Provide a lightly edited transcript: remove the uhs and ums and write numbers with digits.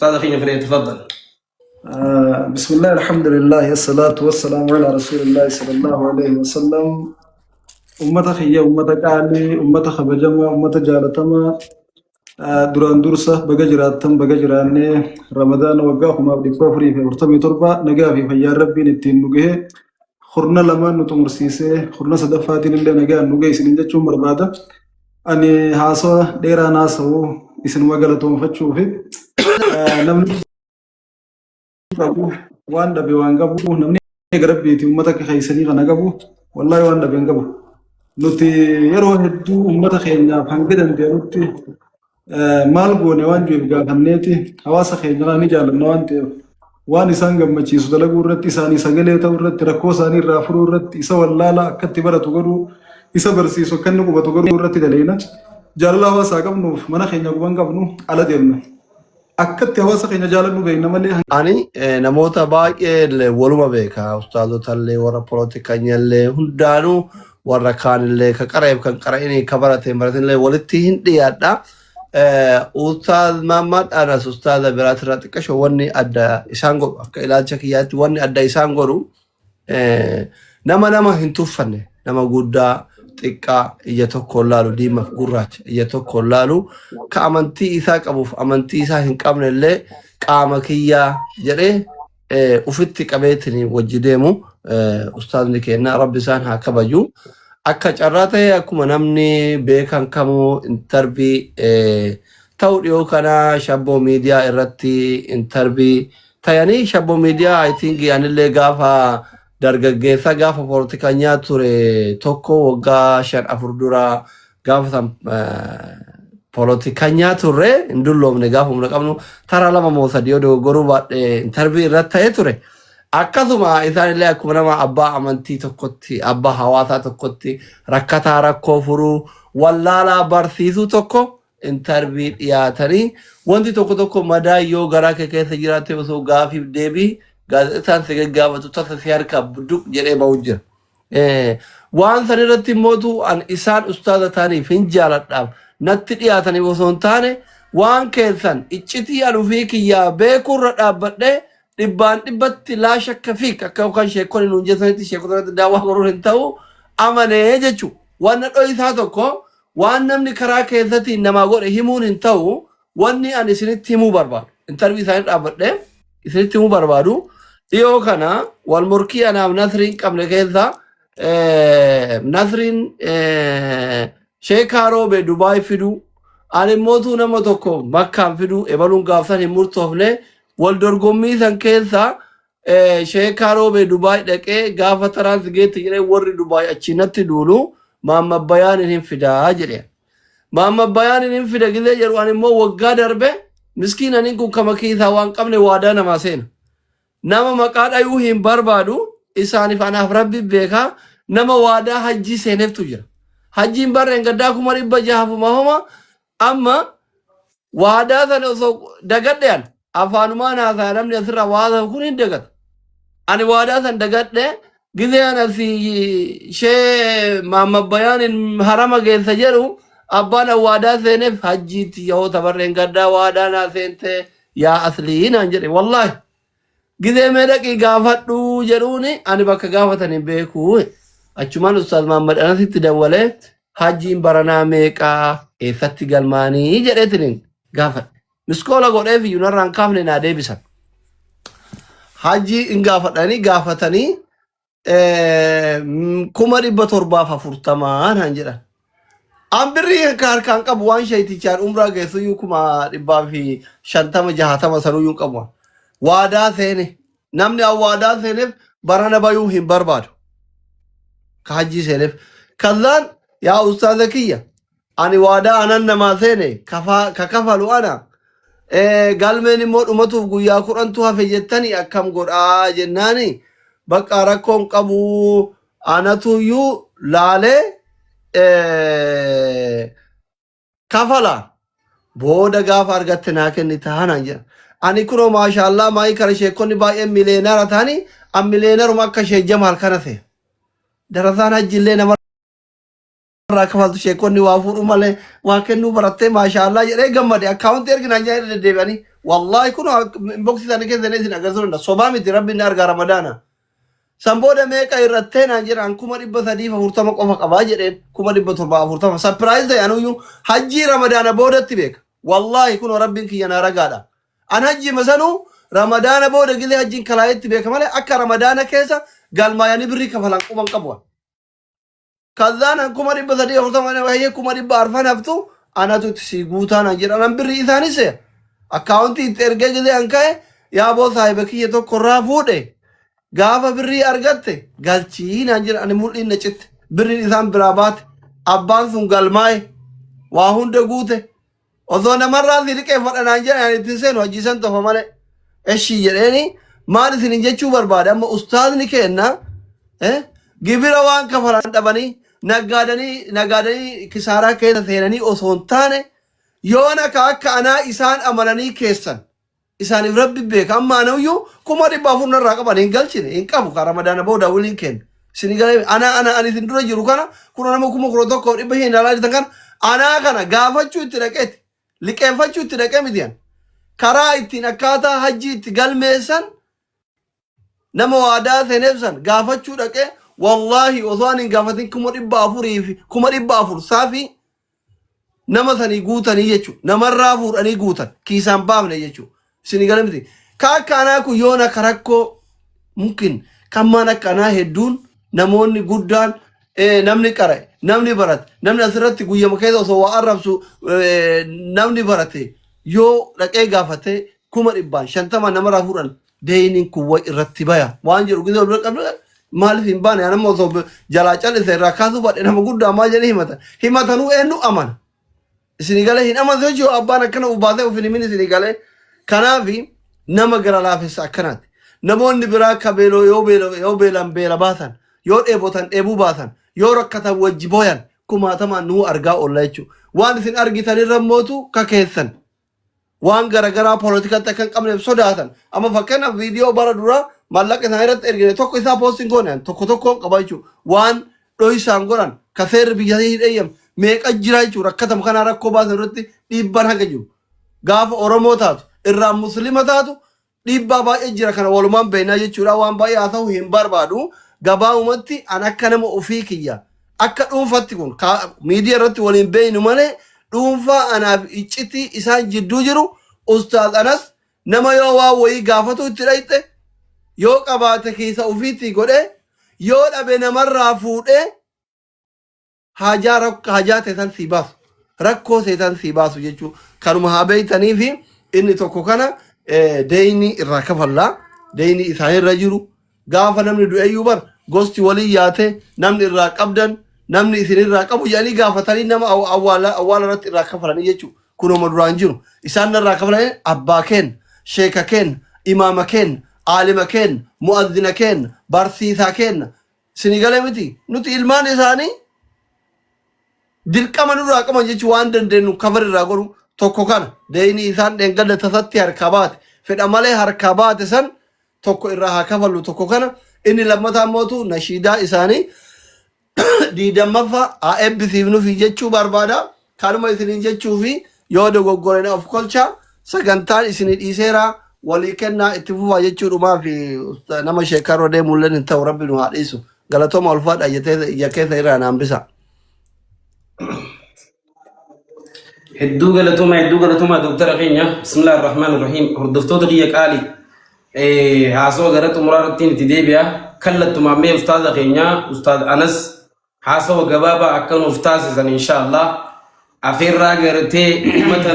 استاذ اخينا فريد تفضل. بسم الله الحمد لله الصلاة والسلام على رسول الله صلى الله عليه وسلم. أمة خيّة أمة قالي أمة خبجمة أمة جالتما duraan dursa baga jiraattan baga jiraanne ramadaana waggaa kumaaf dhibba afurii fi 47 nagaa fi fayyaa rabbiin ittiin nu gahe hurna lamaan nu xumursiisee hurna sadaffaatiin illee nagaan nu gahe isinin jechuun barbaada. Ani haasawa dheeraa naasa'uu isinuma galatoonfachuu fi namni qabu waan dhabe waan qabu namni garabbiiti uummata akka keessanii kana qabu wallaahi waan dhabe hin qabu. Nuti yeroo hedduu uummata keenyaaf hanga dandeenyutti maal goone waan jiruuf gaafanneeti hawaasa keenya ni jaalanna waan ta'eef waan isaan gammachiisu dalaguu irratti isaanii sagalee ta'uu irratti rakkoo isaanii irraa furuu irratti isa wallaala akkatti baratu godhuu isa barsiisu akka inni qubatu godhuu irratti daleena jaalala hawaasaa qabnuuf mana keenya guban qabnu ala deemna akkatti hawaasa keenya jaalannu beekna malee. Ani namoota baay'ee waluma beeka ustaazota illee warra poolitikaa illee hundaanuu warra kaan illee ka qareef kan qara'inii ka barateen illee walitti hin dhiyaadha. Ustaaz Mahammad Anas ustaaza biraati irraa xiqqasho wanni adda isaan godhu akka ilaalcha kiyyaatti wanni adda isaan godhu nama hin tuffanne nama guddaa xiqqaa ija tokkoon laalu diimaaf gurraacha ija tokkoon laalu ka amantii isaa qabuuf amantii isaa hin qabne illee qaama kiyyaa jedhee ufitti qabeetiin wajji deemu ustaazni keenya rabbi isaan haa kabaju. Akka carraa ta'e akkuma namni beekan kamuu intarbii ta'uu dhiyoo kana shabboo miidiyaa irratti intarbii ta'anii shabboo miidiyaa I think anillee gaafa dargaggeessa gaafa poolitikaa ture tokko waggaa 5-4 dura gaafa san poolitikaa turre hin dulloomne gaafa humna qabnu tara 2-3 yoo dogoggoruu baadhee intarbii irratti ta'ee ture. Akkasuma isaanillee akkuma nama abbaa amantii tokkotti abbaa hawaasaa tokkotti rakkataa rakkoo furuu wallaalaa barsiisuu tokko intarbii dhiyaatanii wanti tokko madaa yoo garaa kee keessa jiraate osoo gaafiif deebii gaazexaan si gaggaafatu tasa si harkaa budduq jedhee ba'u jira. Waan san irratti immootu an isaan ustaaza ta'aniif hin jaaladhaaf natti dhiyaatanii osoo hin taane waan keessan iccitii anufii kiyyaa beekuurra dhaabbadhee dhibbaan dhibbatti laa shakka fiik akka yookaan sheekonni nuun jeessanitti sheekota irratti daawwaa godhuu hin ta'u amanee jechuudha. Waan dho'isaa tokko waan namni karaa keessatti namaa godhe himuun hin ta'u wanni ani isinitti himuu barbaadu. Intarbii isaanii dhaabbadhee isinitti himuu barbaadu. Dhiyoo kana wal morkii anaaf Nasriin qabne keessa Nasriin sheekaa roobe Dubaay fidu ani mootuu nama tokko Makkaan fidu ebaluun gaafsan hin murtoofne. Waldorgommii san keessa sheekaa roobe Dubaay dhaqee gaafa tiraansigeetti jedhee warri Dubaay achinatti duulu Mahammad Bayaan hin fidaa jedhe. Mahammad Bayaan hin fida gizee jedhu ani immoo waggaa darbe miskiin ani kun kama keessaa waan qabne waadaa namaa seena. Nama maqaa dhayuu hin barbaadu isaaniif anaaf rabbi beekaa nama waadaa hajjii seeneeftu jira. Hajjiin barreen gaddaa 600 amma waadaa sana osoo dagadhean afaanumaan haasaa namni asirraa waadaa kun hin dagata. Ani waadaa san dagadhe gizee anasi shee Mahammad Bayaan harama geessa jedhu abbaan waadaa seeneef hajjiitti yoo tabarreen gaddaa waadaa naa seente yaa aslii naan jedhe wallaahi. Gizee mee dhaqii gaafadhu jedhuuni ani bakka gaafatan hin beeku. Achumaan ustaaz Mahammad Anasitti dawwalee hajjiin baranaa meeqaa eessatti galmaanii jedheetiin gaafadhe. Miskoola godheef iyyuu narraan kaafne naa deebisan. Hajjii hin gaafatanii 1740 naan jedhan. Ambirrii harkaan qabu waan shaytichaan umraa geessuyyuu 150-60 sanuyyuu qabu. Waadaa seene namni waadaa seeneef barana bayuu hin barbaadu. Ka hajjii seeneef. Kazaan yaa ustaaza kiyya ani waadaa anan namaa seene ka kafalu ana. Galmeen immoo dhumatuuf guyyaa 10 hafe jettanii akkam godhaa jennaani bakka rakkoon qabu anatuyyuu laalee kafala booda gaafa argatte naa kenni taanaan jedha. Ani kunoo maashaallah maayii kara sheekonni baay'een mileenaara ta'anii an mileenaruma akka shee Jamaal kana ta'e. Darasaan hajjillee nama rakafaltu sheekonni waa fuudhu malee waa kennuu barattee maashaallah jedhee gammade akkaawuntii erginaan jedhee deddeebi'anii والله يكونوا بوكسي ثاني كذا نزل أجازون صبامي ربي نرجع رمضان سامبودا ميكا يرتين أنجر عن كوما ربّا ثديفة فرتما قفق أباجرين كوما ربّا تربا فرتما سبرايز ده أنو يو حجي رمضان بودا تبيك والله يكونوا ربي كي ينارا قادا أنا حجي مثلا رمضان بودا كذا حجي كلايت تبيك ماله أكا رمضان كيسا قال ما يعني بري كفلان كوما كبوا كذا أنا كوما ربّا ثديفة فرتما أنا وهي كوما ربّا عرفان أفتو أنا تسيقوتا نجر أنا بري ثاني سه أكاونتي ترجع كذا أنكاي يا بو صاحبك يتو كرافودة gaafa birrii argatte galchii naan jira ani mul'in na citte birriin isaan biraa baate abbaan sun galmaa'e waa hunda guute osoo namarraa si liqeeffadha naan jira ani ittiin seenu hojjiisan tofa malee eshii jedheeni maal isin jechuu barbaade amma ustaazni kenna gibira waan kafalan dhabanii naggaadanii kisaaraa keessa seenanii osoo hin taane yoona akka anaa isaan amananii keessan isaaniif rabbi beeka amma anayyu kuma dhibba afur narraa qaban hin galchine hin qabu ka ramadaana booda waliin kenna isin galee ani isin dura jiru kana kun nama kuma kuro tokko dhibba hin alaalitan kana anaa kana gaafachuu itti dhaqeeti liqeeffachuu itti dhaqee mitiyan karaa ittiin akkaataa hajjii itti galmeessan nama waadaa seeneefsan gaafachuu dhaqee wallahi osoo ani hin gaafatin kuma dhibba afurii fi kuma dhibba afur saafii nama sanii guutanii jechuu namarraa fuudhanii guutan kiisaan baafne jechuu Sinigalee miti akka anaa kun yoona karakkoo mungkin kan maan akka anaa hedduun namoonni guddaan namni qara'e namni barate namni asirratti guyyama keessa osoo waa arrabsu namni barate yoo dhaqee gaafate kuma dhibbaan 50 namarraa fuudhan deeyiniin kun way irratti baya waan jedhu gidee ol qabne maaliif hin baane anamma osoo jalaa callise irraa kaasuu baadhe nama guddaa maal jedhee himatanuu eenyu amana Sinigalee hin amantu jechuudha abbaan akkana ubaasee ofin himin Sinigalee kanaafi nama gara laafessa akkanaati namoonni biraa kabeeloo yoo beelan beela baasan yoo dheebotan dheebuu baasan yoo rakkatan wajji booyan kumaatamaan nuu argaa oolla jechuudha waan isin argitanirra mootu ka keessan waan garagaraa poolootikatti akka hin qabneef sodaatan amma fakkeenyaaf viidiyoo bara duraa maallaqa isaan irratti ergine tokko isaa poostiin goone tokkoon qaba jechuudha waan dho'isaan godhan ka seerri biyyattii hidheeyyam meeqa jira jechuudha rakkatama kanaa rakkoo baasan irratti dhiibbaan hanga jiru gaafa Oromoo taatu irraa muslima taatu dhiibbaa baay'ee jira kana walumaan beeknaa jechuudha waan baay'ee haa ta'u hin barbaadu gabaabumatti an akka nama ofii kiyya akka dhuunfatti kun miidiyaa irratti waliin beeknu malee dhuunfaa anaaf iccitii isaan jidduu jiru ustaaz anas nama yoo waa wayii gaafatu itti dhayxe yoo qabaate keessa ofiitti godhe yoo dhabe namarraa fuudhee hajaa teessan sii baasu rakkoo teessan sii baasu jechuudha kanuma haa beektanii fi inni tokko kana deeyni irraa kafallaa deeyni isaanirra jiru gaafa namni du'eeyyuu bar gosti walii yaate namni irraa qabdan namni isinirraa qabu jedhanii gaafatanii nama awwaala irratti irraa kafalanii jechuudha kunuma duraan jiru isaan irraa kafalanii abbaa keen sheeka keen imaama keen aalima keen mu'azzina keen barsiisaa keen Sinigalee miti nuti ilmaan isaanii dirqama nurraa qaban jechuun waan dandeenyu kafar irraa godhu tokko kana deeyni isaan dhengada tasatti harkaa baate fedha malee harkaa baate san tokko irraa haa kafallu tokko kana inni lammataa mootu nashiidaa isaanii diidammaffaa haa eebbisiifnuufi jechuu barbaada kanuma isiniin jechuu fi yoo dogoggorena of kolchaa sagantaan isinii dhiiseeraa walii kennaa itti fufaa jechuudhumaa fi nama sheekaroo deemulleen hin ta'u rabbi nu haa dhiisu galatooma ulfaadha ija keessa irraa naan bisa. hedduu galatuma doktara keenya bismillaahi irrahmaani irrahiim hordoftoota kiyya qaali haasoo gara xumuraarrattiin itti deebi'a kallattumaan mee ustaaza keenya ustaaz Anas haasoo gabaabaa akka nuuf taasisan inshaallah afeerraa gartee ummata